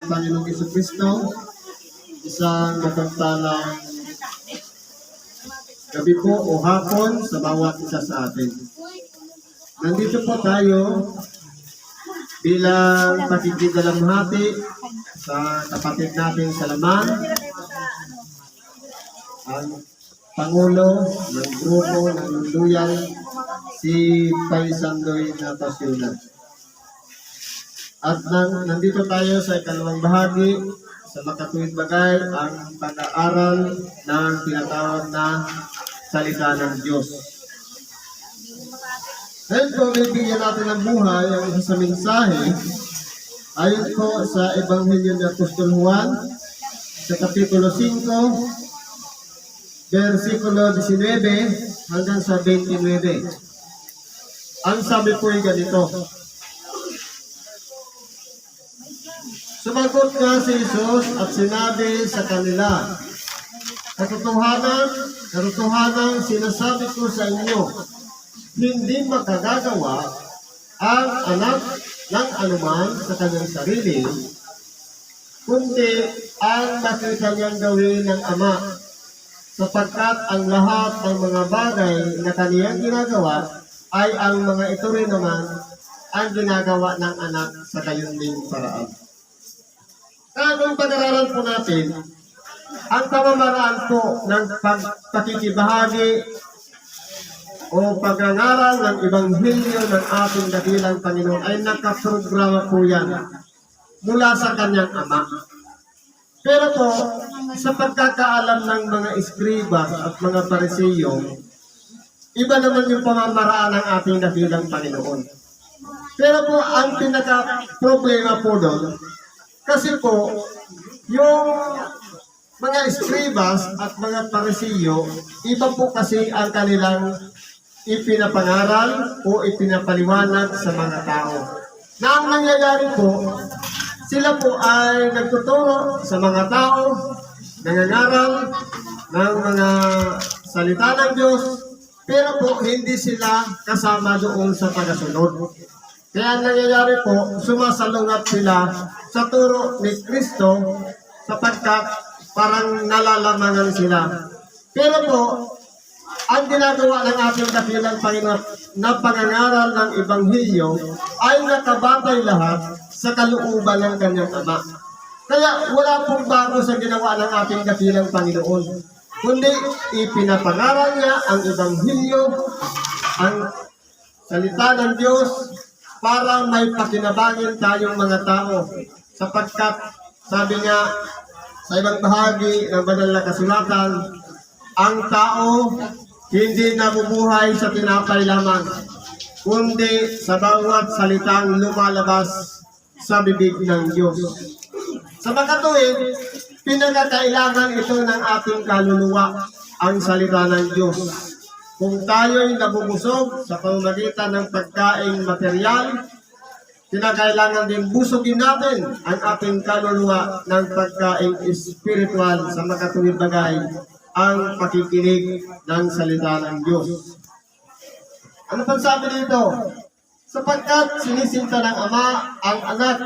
Panginoong Jesucristo. Isang mapagpalang gabi po o hapon sa bawat isa sa atin. Nandito po tayo bilang pakikidalamhati sa kapatid natin sa laman, ang Pangulo ng grupo ng Lunduyan, si Paisandoy Napasulan. At nandito tayo sa ikalawang bahagi sa makatuwid bagay, ang pag-aaral ng tinatawag na salita ng Diyos. Ngayon po, bibigyan natin ng buhay ang isa sa mensahe ayon po sa Ebanghelyo ni Apostol Juan sa Kapitulo 5, versikulo 19 hanggang sa 29. Ang sabi po ay ganito: Sumagot nga si Jesus at sinabi sa kanila, Katotohanan, sinasabi ko sa inyo, hindi makagagawa ang anak ng anuman sa kanyang sarili, kundi ang makita niyang gawin ng Ama, sapagkat ang lahat ng mga bagay na kaniyang ginagawa ay ang mga ito rin naman ang ginagawa ng anak sa gayon ding paraan. Kaya pag-aralan po natin, ang pamamaraan po ng pakikibahagi o pag-aaral ng Ebanghelyo ng ating dakilang Panginoon ay nakaprograma po yan mula sa kanyang Ama. Pero po, sa pagkakaalam ng mga eskribas at mga Pariseo, iba naman yung pamamaraan ng ating dakilang Panginoon. Pero po, ang pinaka-problema po doon, kasi po, yung mga eskribas at mga Pariseo, iba po kasi ang kanilang ipinapangaral o ipinapaliwanag sa mga tao. Na ang nangyayari po, sila po ay nagtuturo sa mga tao, nangangaral ng mga salita ng Diyos, pero po hindi sila kasama doon sa pagkasunod. Kaya ang nangyayari po, sumasalungat sila sa turo ni Kristo sapagkat parang nalalamangan sila. Pero po, ang ginagawa ng ating dakilang Panginoon na pangangaral ng Ebanghelyo ay nakabatay lahat sa kalooban ng kanyang Ama. Kaya wala pong bago sa ginawa ng ating dakilang Panginoon, kundi ipinapangaral niya ang Ebanghelyo, ang salita ng Diyos, para may pakinabangin tayong mga tao. Sapagkat, sabi niya sa ibang bahagi ng banal na kasulatan, ang tao hindi nabubuhay sa tinapay lamang, kundi sa bawat salitang lumalabas sa bibig ng Diyos. Sa makatuwid, pinagkakailangan ito ng ating kaluluwa, ang salita ng Diyos. Kung tayo'y nabubusog sa pamamagitan ng pagkain material, kinakailangan din busugin natin ang ating kaluluwa ng pagkain espiritual sa makatuwid bagay, ang pakikinig ng salita ng Diyos. Ano pang sabi dito? Sapagkat sinisinta ng Ama ang anak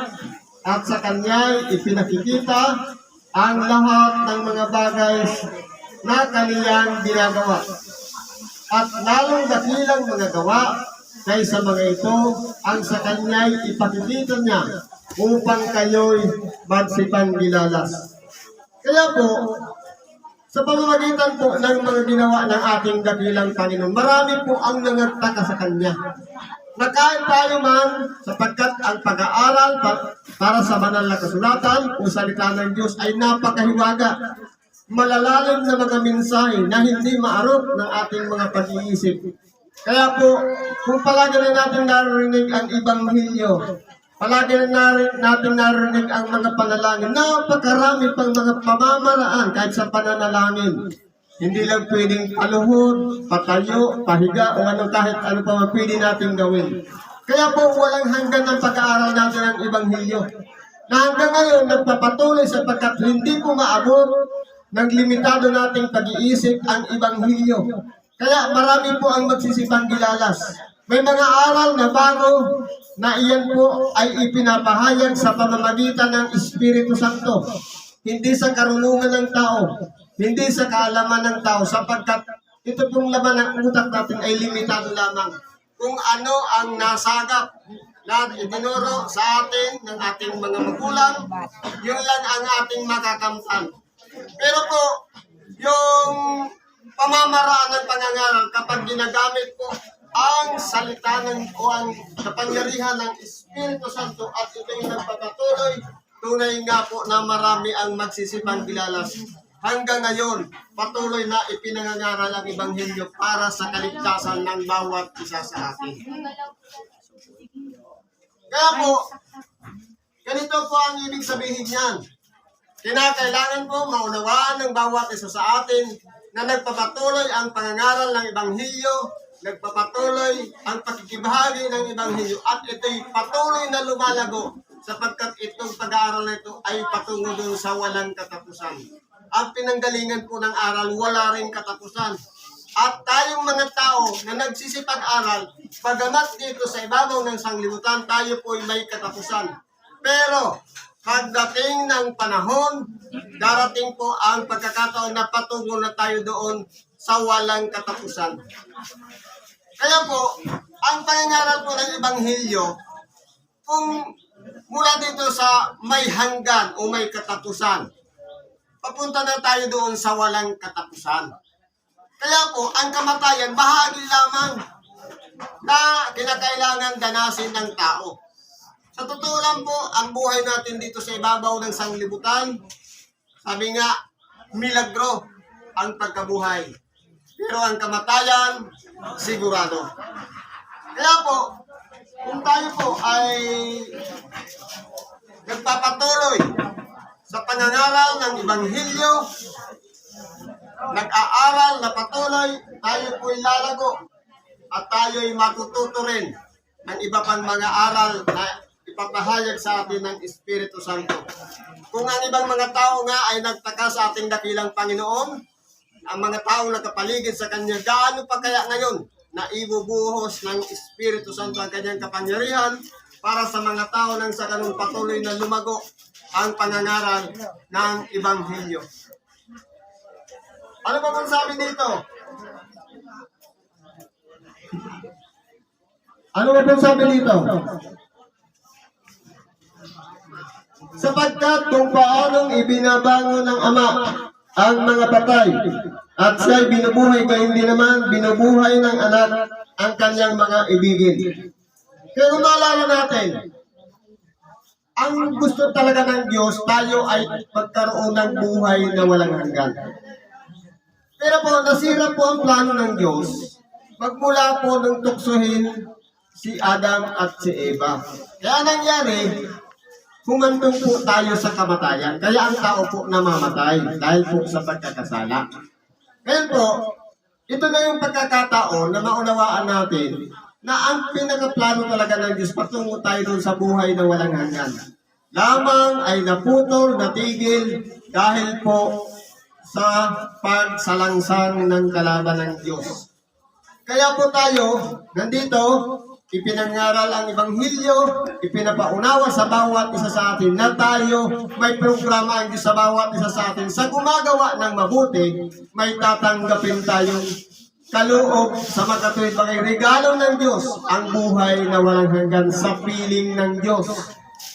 at sa kanya'y ipinakikita ang lahat ng mga bagay na kaniyang ginagawa. At lalong dakilang mga gawa kaysa mga ito ang sa kanya'y ipakikita niya upang kayo'y magsipanggilalas. Kaya po, sa pamamagitan po ng mga ginawa ng ating dakilang Panginoon, marami po ang nangagtaka sa Kanya. Na kahit tayo man, sapagkat ang pag-aaral para sa banal na kasulatan o salita ng Diyos ay napakahiwaga, malalalim na mga mensahe na hindi maarot ng ating mga pag-iisip. Kaya po, kung palagi na natin narinig ang Ebanghelyo, palagi na natin narinig ang mga panalangin, napakarami pang mga pamamaraan kahit sa pananalangin. Hindi lang pwedeng paluhod, patayo, pahiga, o kahit ano pa pwede natin gawin. Kaya po, walang hanggan ng pag-aaral natin ng Ebanghelyo. Na hanggang ngayon, nagpapatuloy sapagkat hindi po maabot ng limitado nating pag-iisip ang Ebanghelyo. Kaya marami po ang magsisipanggilalas. May mga aral na bago na iyan po ay ipinapahayag sa pamamagitan ng Espiritu Santo. Hindi sa karunungan ng tao, hindi sa kaalaman ng tao, sapagkat ito pong laman ng utak natin ay limitado lamang. Kung ano ang nasagap na itinuro sa atin ng ating mga magulang, yun lang ang ating makakamtan. Pero po, yung pamamaraan ng pangangaral kapag ginagamit po ang salita o ang kapangyarihan ng Espiritu Santo at ito yung nagpapatuloy, tunay nga po na marami ang magsisipang gilalas. Hanggang ngayon, patuloy na ipinangangaral ang Ebanghelyo para sa kaligtasan ng bawat isa sa atin. Kaya po, ganito po ang ibig sabihin niyan. Kinakailangan po maunawaan ng bawat isa sa atin na nagpapatuloy ang pangangaral ng Ebanghelyo, nagpapatuloy ang pakikibahagi ng Ebanghelyo at ito'y patuloy na lumalago sapagkat itong pag-aaral na ito ay patungo doon sa walang katapusan. Ang pinanggalingan po ng aral, wala rin katapusan. At tayong mga tao na nagsisipag-aral, bagamat dito sa ibabaw ng sanglibutan, tayo po ay may katapusan. Pero pagdating ng panahon, darating po ang pagkakataon na patungo na tayo doon sa walang katapusan. Kaya po, ang pangangaral po ng Ebanghelyo, kung mula dito sa may hanggan o may katapusan, papunta na tayo doon sa walang katapusan. Kaya po, ang kamatayan, bahagi lamang na kinakailangan danasin ng tao. Sa totoo lang po, ang buhay natin dito sa ibabaw ng sanglibutan, sabi nga, milagro ang pagkabuhay. Pero ang kamatayan, sigurado. Kaya po, kung tayo po ay nagpapatuloy sa pangangaral ng Ebanghelyo, nag-aaral na patuloy, tayo po'y lalago at tayo'y matututo rin ng iba pang mga aral na ipapahayag sa atin ng Espiritu Santo. Kung ang ibang mga tao nga ay nagtaka sa ating dakilang Panginoon, ang mga taong nakapaligid sa Kanya, gaano pa kaya ngayon na ibubuhos ng Espiritu Santo ang Kanyang kapangyarihan para sa mga tao nang sa ganun patuloy na lumago ang pangangaral ng Ebanghelyo. Ano ba ang sabi dito? Ano ba ang sabi dito? Sapagkat kung paanong ibinabangon ng Ama ang mga patay at siya'y binubuhay, kaya hindi naman binubuhay ng Anak ang kanyang mga ibigin. Kaya kung maalala natin, ang gusto talaga ng Diyos, tayo ay magkaroon ng buhay na walang hanggan. Pero po, nasira po ang plano ng Diyos, magmula po nung tuksohin si Adam at si Eva. Kaya nangyari, humantong po tayo sa kamatayan. Kaya ang tao po namamatay dahil po sa pagkakasala. Kaya po, ito na yung pagkakataon na maunawaan natin na ang pinakaplano talaga ng Diyos patungo tayo doon sa buhay na walang hanggan. Lamang ay naputol, natigil dahil po sa pagsalangsang ng kalaban ng Diyos. Kaya po tayo, nandito, ipinangaral ang Ebanghelyo, ipinapaunawa sa bawat isa sa atin na tayo, may programa ang Diyos sa bawat isa sa atin. Sa gumagawa ng mabuti, may tatanggapin tayong kaloob sa magkatuwid bagay. Regalo ng Diyos, ang buhay na walang hanggan sa piling ng Diyos.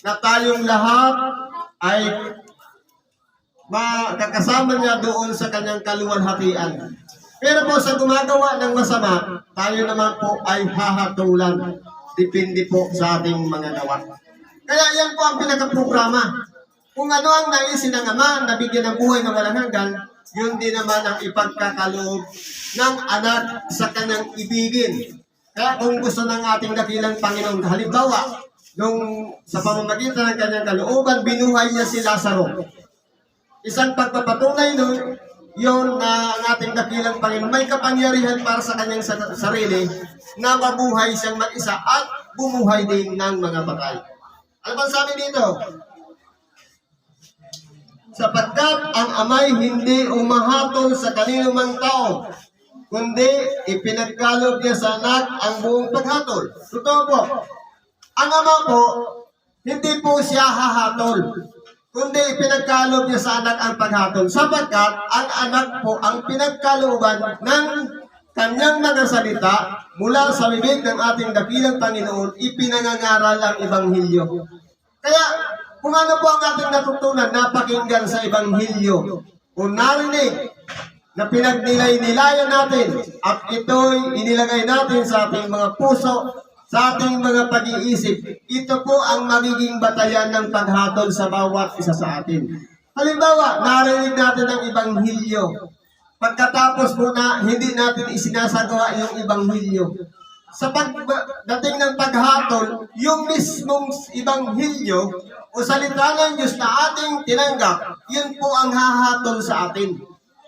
Na tayong lahat ay makakasama niya doon sa kanyang kaluwalhatian. Pero po sa gumagawa ng masama, tayo naman po ay hahatulan. Depende po sa ating mga gawa. Kaya yan po ang pinakaprograma. Kung ano ang naisin ng Ama, nabigyan ng buhay na walang hanggan, yun din naman ang ipagkakaloob ng Anak sa kanyang ibigin. Kaya kung gusto ng ating dakilang Panginoon, halimbawa, nung sa pamamagitan ng kanyang kalooban, binuhay niya si Lazaro. Isang pagpapatunay nun, yun na ang ating dakilang Panginoon may kapangyarihan para sa kanyang sarili na mabuhay siyang mag-isa at bumuhay din ng mga patay. Ano bang sabi dito? Sapagkat ang Ama'y hindi umahatol sa kanino mang tao, kundi ipinagkaloob niya sa anak ang buong paghatol. Totoo po. Ang ama po, hindi po siya hahatol, kundi ipinagkaloob niya sa anak ang paghatol, sapagkat ang anak po ang pinagkalooban ng kanyang mga salita mula sa bibig ng ating dakilang Panginoon, ipinangangaral ang Ebanghelyo. Kaya, kung ano po ang ating natutunan, napakinggan sa Ebanghelyo, kung narinig na pinagnilay-nilayan natin at ito'y inilagay natin sa ating mga puso, sa ating mga pag-iisip, ito po ang magiging batayan ng paghatol sa bawat isa sa atin. Halimbawa, narinig natin ang Ebanghelyo. Pagkatapos po na hindi natin isinasagawa yung Ebanghelyo. Sa pagdating ng paghatol, yung mismong Ebanghelyo o salita ng Diyos na ating tinanggap, yun po ang hahatol sa atin.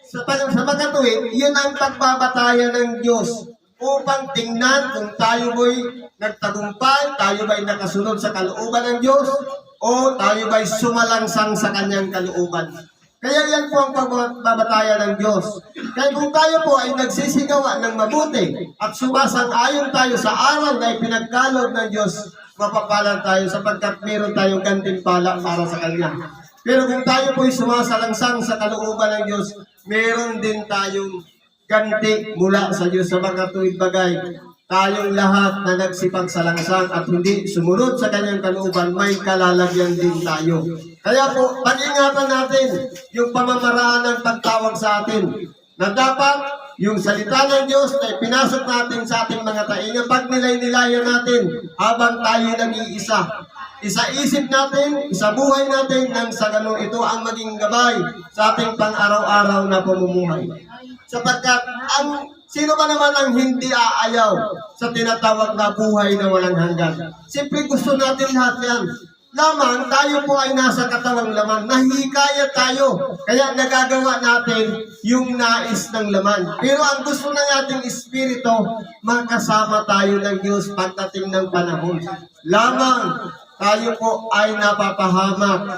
Sa makatuwid, yun ang pagbabatayan ng Diyos upang tingnan kung tayo ba'y nagtagumpay, tayo ba'y nakasunod sa kalooban ng Diyos, o tayo ba'y sumalangsang sa kanyang kalooban. Kaya yan po ang pagbabatayan ng Diyos. Kaya kung tayo po ay nagsisigawa ng mabuti at sumasang-ayon tayo sa aral na ipinagkaloob ng Diyos, mapapalan tayo sapagkat meron tayong gantimpala para sa Kanya. Pero kung tayo po ay sumasalangsang sa kalooban ng Diyos, meron din tayong ganti mula sa Diyos sa mga tuwid bagay. Tayong lahat na nagsipagsalangsang at hindi sumunod sa kanyang kalooban, may kalalagyan din tayo. Kaya po, pag-ingatan natin yung pamamaraan ng pagtawag sa atin na dapat yung salita ng Diyos na ipinasok natin sa ating mga tainga, pag nilay-nilayan natin habang tayo nag-iisa. Isa-isip natin, isa-buhay natin nang sa ganun ito ang maging gabay sa ating pang-araw-araw na pamumuhay. Sapagkat sino ba naman ang hindi aayaw sa tinatawag na buhay na walang hanggan? Siyempre gusto natin lahat yan. Lamang tayo po ay nasa katawang laman. Nahihikayat tayo. Kaya nagagawa natin yung nais ng laman. Pero ang gusto ng ating espiritu, makasama tayo ng Diyos pagdating ng panahon. Lamang tayo po ay napapahamak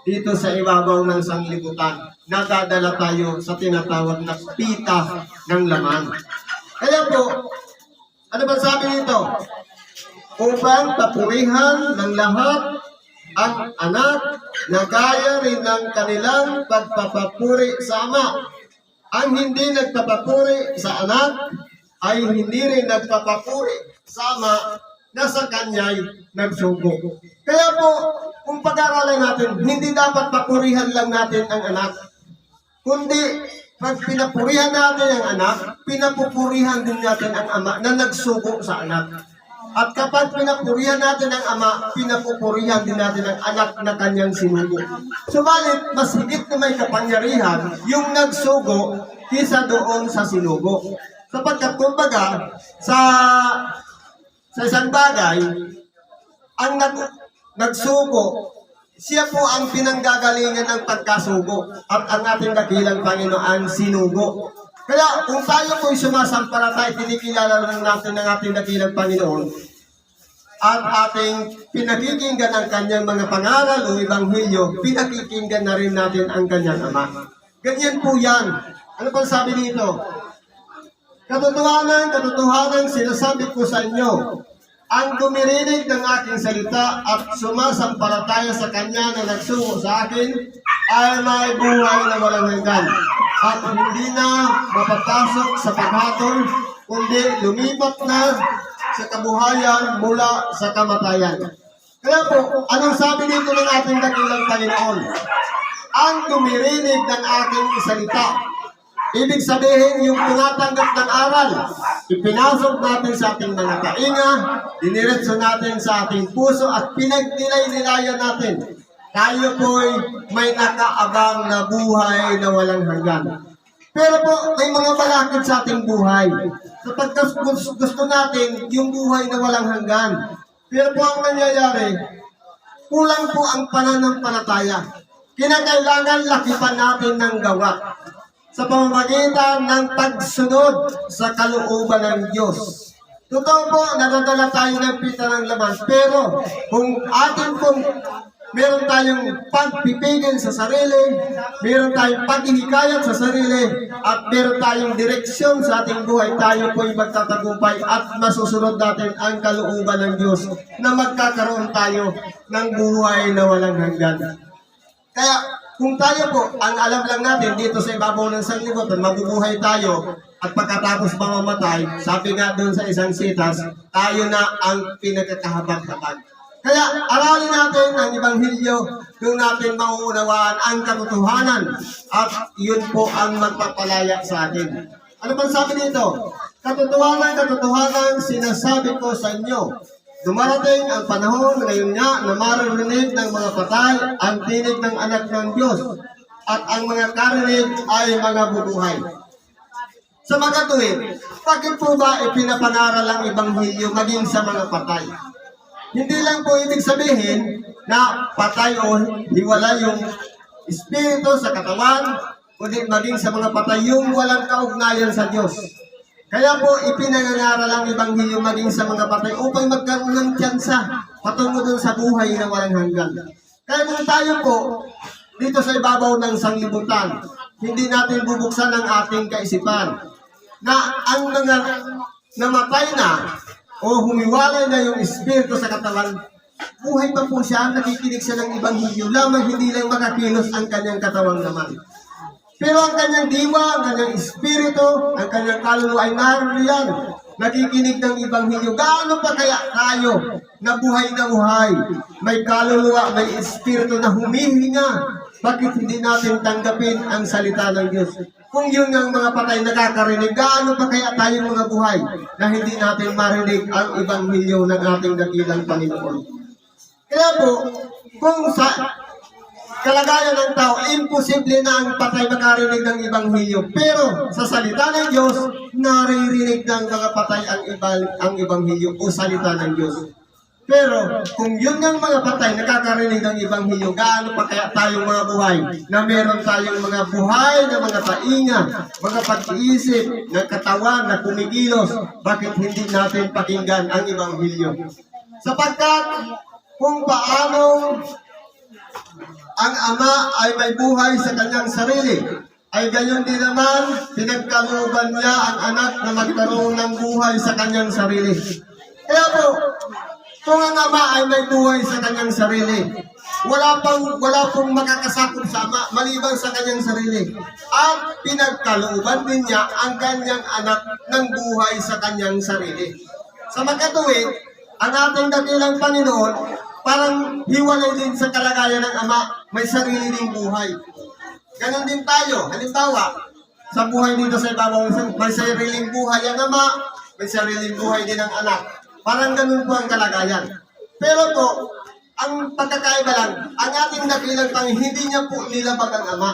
dito sa ibabaw ng sanglibutan. Nadadala tayo sa tinatawag na pita ng laman. Kaya po, ano ba sabi nito? Upang papurihan ng lahat ang anak na gaya rin ng kanilang pagpapapuri sa ama. Ang hindi nagpapapuri sa anak ay hindi rin nagpapapuri sa ama na sa kanya'y nagsugo. Kaya po, kung pag-aralan natin, hindi dapat papurihan lang natin ang anak. Kundi, pag pinapurihan natin ang anak, pinapupurihan din natin ang ama na nagsugo sa anak. At kapag pinapurihan natin ang ama, pinapupurihan din natin ang anak na kanyang sinugo. Subalit, mas higit na may kapangyarihan yung nagsugo kisa doon sa sinugo. Sapagkat kumbaga, sa isang bagay, ang nagsugo, siya po ang pinanggagalingan ng pagkasugo at ang ating dakilang Panginoon ang sinugo. Kaya kung tayo po'y sumasampalatay, tinikilala lang natin ng ating dakilang Panginoon at ating pinakikinggan ang kanyang mga pangaral o Ebanghelyo, pinakikinggan na rin natin ang kanyang Ama. Ganyan po yan. Ano pang sabi dito? Katotohanan, sinasabi ko sa inyo, ang dumirinig ng aking salita at sumasampalataya sa kanya na nagsungo sa akin ay may buhay na walang hanggan at hindi na mapapasok sa paghatol, kundi lumipat na sa kabuhayan mula sa kamatayan. Kaya po, anong sabi dito ng ating dakilang Panginoon? Ang dumirinig ng aking salita. Ibig sabihin, yung tumatanggap ng aral, ipinasok natin sa ating mga tainga, diniretso natin sa ating puso at pinagnilay-nilayan natin. Tayo po'y may nakaabang na buhay na walang hanggan. Pero po, may mga balakid sa ating buhay. Sapagkat gusto natin yung buhay na walang hanggan. Pero po ang nangyayari, kulang po ang pananampalataya. Kinakailangan lakipan natin ng gawa sa pamamagitan ng pagsunod sa kalooban ng Diyos. Totoo po, nadadala tayo ng pita ng laman. Pero kung atin pong meron tayong pagpipigil sa sarili, meron tayong paghihikayat sa sarili, at meron tayong direksyon sa ating buhay. Tayo po'y magtatagumpay at masusunod natin ang kalooban ng Diyos na magkakaroon tayo ng buhay na walang hanggan. Kaya kung tayo po, ang alam lang natin dito sa ibabaw ng sanglibutan, mabubuhay tayo at pagkatapos mamamatay, sabi nga doon sa isang sitas, tayo na ang pinagkakahabag-habag. Kaya aralin natin ang Ebanghelyo, doon natin mauunawaan ang katotohanan at yun po ang magpapalaya sa atin. Ano bang sabi dito? Katotohanan, katotohanan, sinasabi ko sa inyo, dumarating ang panahon ngayon nga na maririnig ng mga patay ang tinig ng anak ng Diyos at ang mga karinig ay mga bubuhay. Sa mga tuwid, bakit po ba ipinapangaral ang Ebanghelyo maging sa mga patay? Hindi lang po ibig sabihin na patay o hiwala yung espiritu sa katawan, kundi maging sa mga patay yung walang kaugnayan sa Diyos. Kaya po ipinangangaral ang Ebanghelyo maging sa mga patay upang magkaroon ng tsansa patungo dun sa buhay na walang hanggan. Kaya kung tayo po dito sa ibabaw ng sanglibutan, hindi natin bubuksan ang ating kaisipan na ang mga namatay na o humiwalay na yung espiritu sa katawan, buhay pa po siya, nakikinig siya ng Ebanghelyo, lamang hindi lang makakilos ang kanyang katawan naman. Pero ang kanyang diwa, ang kanyang espiritu, ang kanyang kaluluwa ay naroon, nakikinig ng Ebanghelyo. Gaano pa kaya tayo na buhay, may kaluluwa, may espiritu na humihinga? Bakit hindi natin tanggapin ang salita ng Diyos? Kung yun ang mga patay nakakarinig, gaano pa kaya tayong mga buhay na hindi natin marinig ang Ebanghelyo ng ating dakilang Panginoon? Kaya po, kung sa kalagayan ng tao, imposible na ang patay makarinig ng Ebanghelyo. Pero sa salita ng Diyos, naririnig ng mga patay ang Ebanghelyo o salita ng Diyos. Pero kung yun ng mga patay nakakarinig ng Ebanghelyo, gaano pa kaya tayong mga buhay na meron tayong mga buhay na mga tainga, mga pag-iisip, ng katawan na kumikilos, bakit hindi natin pakinggan ang Ebanghelyo? Sapagkat kung paano ang Ama ay may buhay sa kanyang sarili, ay gayon din naman pinagkalooban niya ang anak na magkaroon ng buhay sa kanyang sarili. Kaya po, kung ang Ama ay may buhay sa kanyang sarili, wala pong makakasakop sa Ama maliban sa kanyang sarili. At pinagkalooban din niya ang kanyang anak ng buhay sa kanyang sarili. Sa makatuwid, ang ating dakilang Panginoon, parang hiwalay din sa kalagayan ng Ama, may sarili ding buhay. Ganon din tayo. Halimbawa, sa buhay dito sa ibabaw, may sariling buhay ang Ama, may sariling buhay din ang anak. Parang ganun po ang kalagayan. Pero po, ang pagkakaiba lang, ang ating dakilang Panginoon, hindi niya po nilabag ang Ama,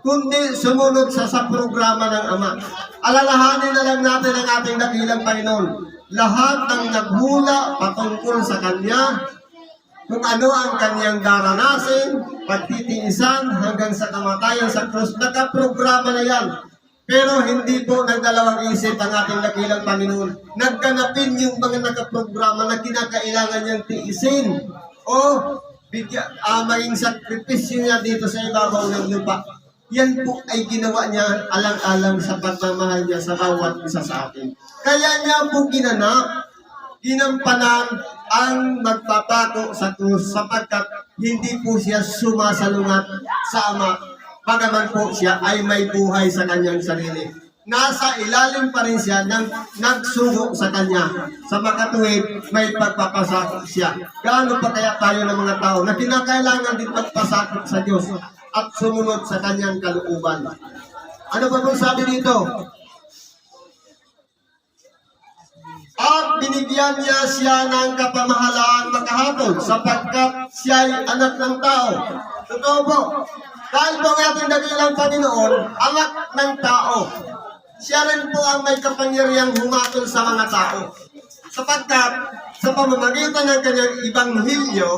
kundi sumunod sa programa ng Ama. Alalahanin na lang natin ang ating dakilang Panginoon. Lahat ng naghula patungkol sa Kanya, kung ano ang Kanyang daranasin, pagtitiisan hanggang sa kamatayan sa krus, nakaprograma na yan. Pero hindi po nagdalawang isip ang ating dakilang Panginoon. Nagganapin yung mga nakaprograma na kinakailangan niyang tiisin o maging sakripisyo niya dito sa ibabaw ng lupa. Yan po ay ginawa niya alang-alang sa pagmamahal niya sa bawat isa sa atin. Kaya niya po ginampanan ang magpapako sa krus sapagkat hindi po siya sumasalungat sa Ama. Bagaman po siya ay may buhay sa kanyang sarili. Nasa ilalim pa rin siya ng nagsugo sa kanya. Sa makatuwid, may pagpapasakop siya. Gaano pa kaya tayo ng mga tao na kinakailangan din pagpasakop sa Diyos at sumunod sa kanyang kalooban? Ano ba pong sabi dito? At binigyan niya siya ng kapamahalaan makahatol sapagkat siya ay anak ng tao. Totoo po. Dahil po ang ating dakilang Panginoon, anak ng tao, siya rin po ang may kapangyarihang humatol sa mga tao. Sapagkat sa pamamagitan ng kanyang Ebanghelyo,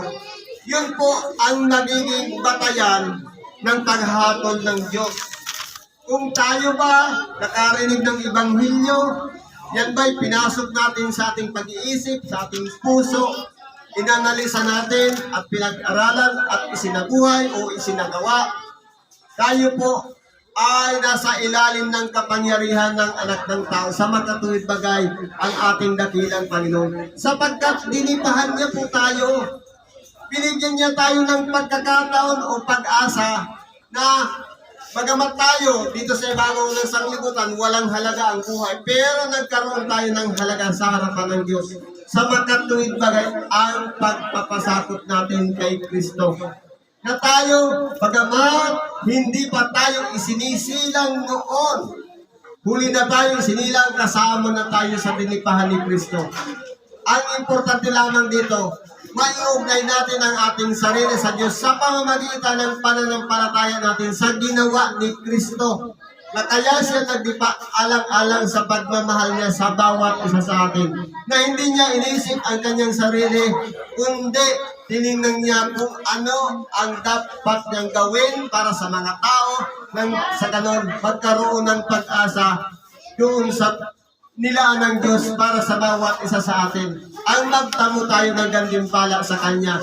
yun po ang nagiging batayan ng paghatol ng Diyos. Kung tayo ba nakarinig ng Ebanghelyo, yan ba'y pinasok natin sa ating pag-iisip, sa ating puso, inanalisa natin at pinag-aralan at isinabuhay o isinagawa, tayo po ay nasa ilalim ng kapangyarihan ng anak ng tao sa makatuwid bagay ang ating dakilang Panginoon. Sapagkat dinipahan niya po tayo, binigyan niya tayo ng pagkakataon o pag-asa na bagamat tayo dito sa ibabaw ng sanglibutan, walang halaga ang buhay, pero nagkaroon tayo ng halaga sa harapan ng Diyos. Sa makatuwid bagay ang pagpapasakot natin kay Kristo. Na tayo, bagamat hindi pa tayo isinisilang noon, huli na tayo sinilang, kasama na tayo sa dinipahan ni Kristo. Ang importante lamang dito, maiugnay natin ang ating sarili sa Diyos sa pamamagitan ng pananampalataya natin sa ginawa ni Kristo. Na kaya siya nagdipa alang-alang sa pagmamahal niya sa bawat isa sa atin. Na hindi niya inisip ang kanyang sarili, kundi tinignan niya kung ano ang dapat niyang gawin para sa mga tao nang sa ganon magkaroon ng pag-asa doon sa nilaan ng Diyos para sa bawat isa sa atin. Ang magtamo tayo ng gantimpala sa Kanya.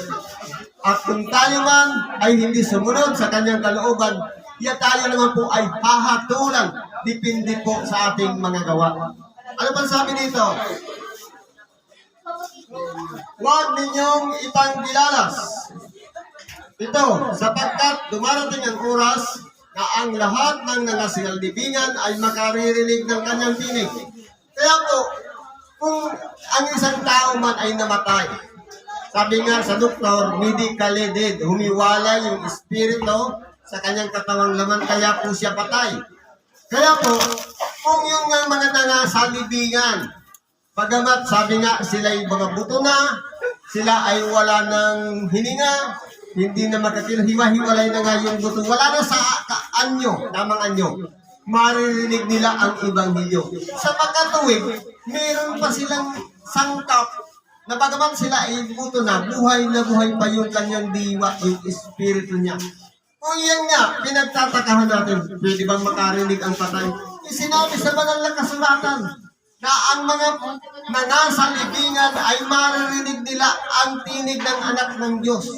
At kung tayo man ay hindi sumunod sa Kanyang kalooban, tayo naman po ay hahatulan. Depende po sa ating mga gawa. Ano pa sabi dito? Huwag ninyong ipanggilalas. Ito, sapagkat dumarating ang oras na ang lahat ng nangasingalibingan ay makaririnig ng kanyang tinig. Kaya po, kung ang isang tao man ay namatay, sabi nga sa doktor, medically dead, humiwala yung espiritu sa kanyang katawang laman, kaya po siya patay. Kaya po, kung yung mga nangasalibingan, bagamat sabi nga sila'y mga buto na, sila ay wala ng hininga, hindi na magkakilhiwa-hiwalay na nga yung buto, wala na sa anyo, tamang anyo, maririnig nila ang Ebanghelyo. Sa pagkatuwid, meron pa silang sangkap na bagamat sila ay buto na buhay pa yung kanyang diwa, yung espiritu niya. Kung yan nga, pinagtatakahan natin, pwede bang makarinig ang patay? Sinabi sa banal na kasulatan na ang mga nangasalibingan ay maririnig nila ang tinig ng anak ng Diyos.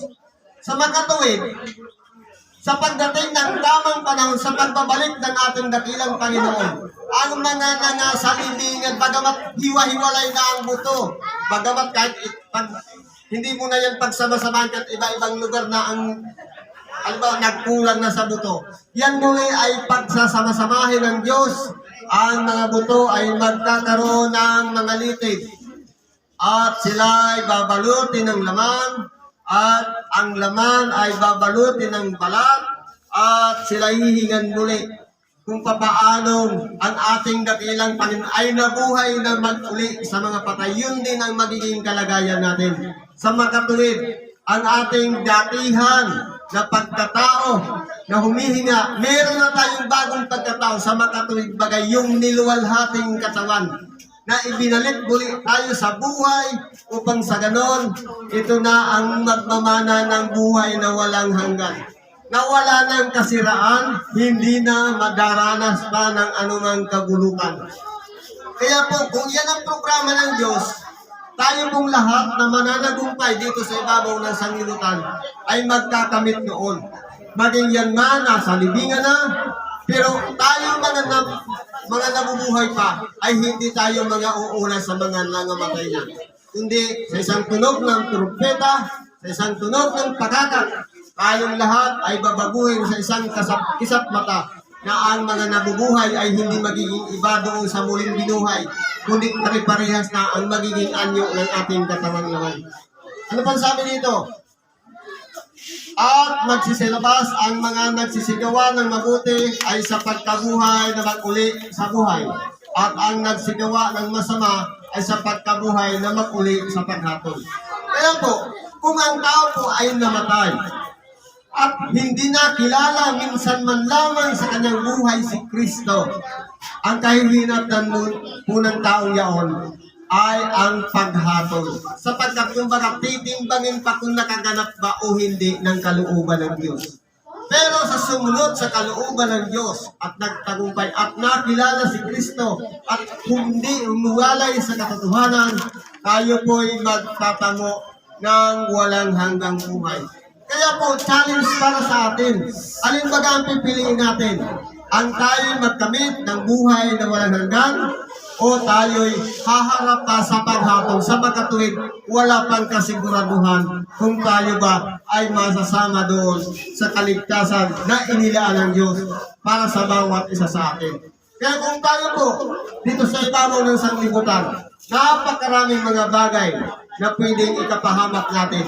Sa makatuwid, sa pagdating ng tamang panahon, sa pagbabalik ng ating dakilang Panginoon, ang mga nangasalibingan, bagamat hiwa-hiwalay na ang buto, bagamat kahit hindi mo na yan pagsama-samahan at iba-ibang lugar na ang nagkulang na sa buto. Yan muli ay pagsasama-samahin ng Diyos. Ang mga buto ay magkakaroon ng mga litid. At sila ay babalutin ng laman. At ang laman ay babalutin ng balat. At sila hihingan muli kung papaano ang ating dakilang Panginoon ay nabuhay na mag-uli sa mga patay. Yun din ang magiging kalagayan natin. Sa makatuwid, ang ating datihan na pagkatao na humihinga, meron na tayong bagong pagkatao sa makatuwid bagay, yung niluwalhating katawan na ibinalik muli tayo sa buhay upang sa ganon, ito na ang magmamana ng buhay na walang hanggan. Na wala ng kasiraan, hindi na madaranas pa ng anumang kagulukan. Kaya po, kung yan ang programa ng Diyos, tayo pong lahat na mananagumpay dito sa ibabaw ng sanglibutan ay magkakamit noon. Maging yan man, nasa libingan na, pero tayo mga nabubuhay pa ay hindi tayo mga uuna sa mga nangamatay na. Kundi sa isang tunog ng trumpeta, sa isang tunog ng pagkakat, tayong lahat ay babaguhin sa isang kisap mata na ang mga nabubuhay ay hindi magiging iba doon sa muling binuhay, kundi pare-parehas na ang magiging anyo ng ating katawan naman. Ano pang sabi dito? At magsisilabas ang mga nagsisigawa ng mabuti ay sa pagkabuhay na mag-uli sa buhay. At ang nagsigawa ng masama ay sa pagkabuhay na mag-uli sa paghatol. Kaya po, kung ang tao po ay namatay, at hindi na kilala minsan man lamang sa kanyang buhay si Kristo, ang kahihinatnan po ng taong yaon ay ang paghatol. Sapagkat kumbaga titimbangin pa kung nakaganap ba o hindi ng kalooban ng Diyos. Pero sa sumunod sa kalooban ng Diyos at nagtagumpay at nakilala si Kristo at hindi umuwalay sa katotohanan, tayo po'y magtatamo ng walang hanggang buhay. Kaya po, challenge para sa atin. Alin ba ang pipiliin natin? Ang tayo'y magkamit ng buhay na walang hanggan o tayo'y haharap pa sa paghatong sa pagkatuwid wala pang kasiguraduhan kung tayo ba ay masasama doon sa kaligtasan na inilaan ng Diyos para sa bawat isa sa atin. Kaya kung tayo po dito sa ibabaw ng sanglibutan, napakaraming mga bagay na pwedeng ikapahamak natin.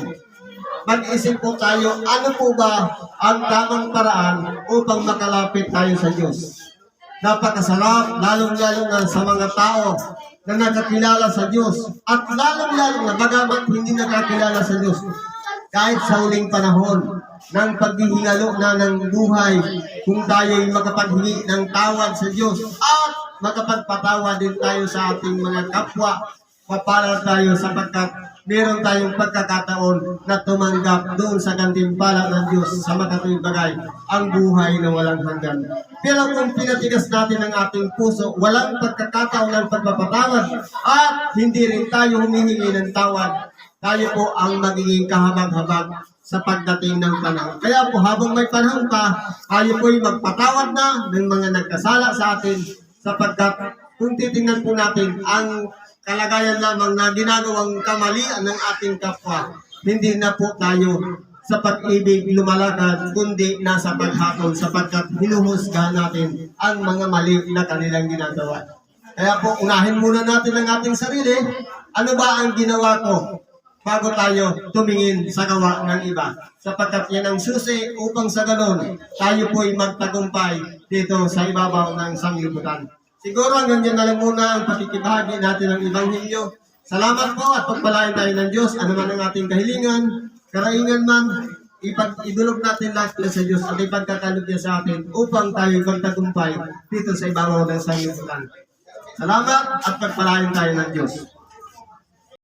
Mag-isip po tayo, ano po ba ang tamang paraan upang makalapit tayo sa Diyos? Napakasarap, lalong-lalo na sa mga tao na nakakilala sa Diyos. At lalong-lalo na bagamat hindi nakakilala sa Diyos. Kahit sa huling panahon ng paghihingalo na ng buhay, kung tayo'y makapaghingi ng tawad sa Diyos at makapagpatawa din tayo sa ating mga kapwa, mapalad tayo sapagkat meron tayong pagkakataon na tumanggap doon sa gantimpala ng Diyos sa makatuwid bagay, ang buhay na walang hanggan. Pero kung pinatigas natin ang ating puso, walang pagkakataon ng pagpapatawad at hindi rin tayo humihingi ng tawad, tayo po ang magiging kahabag-habag sa pagdating ng panahon. Kaya po habang may panahon pa, tayo po'y magpatawad na ng mga nagkasala sa atin sapagkat kung titingnan po natin ang kalagayan lamang na ginagawang kamalian ng ating kapwa, hindi na po tayo sa pag-ibig lumalakad, kundi nasa paghatol sapagkat hinuhusgahan natin ang mga mali na kanilang ginagawa. Kaya po, unahin muna natin ang ating sarili. Ano ba ang ginawa ko bago tayo tumingin sa gawa ng iba? Sapagkat yan ang susi upang sa ganon, tayo po'y magtagumpay dito sa ibabaw ng sanglibutan. Siguro hanggang dyan na lang muna ang pakikibahagi natin ng Ebanghelyo. Salamat po at pagpalain tayo ng Diyos. Ano man ang ating kahilingan, karaingan man, idulog natin lahat sa Diyos at ipagkakalog niya sa atin upang tayo magtagumpay dito sa ibabaw ng sanglibutan. Salamat at pagpalain tayo ng Diyos.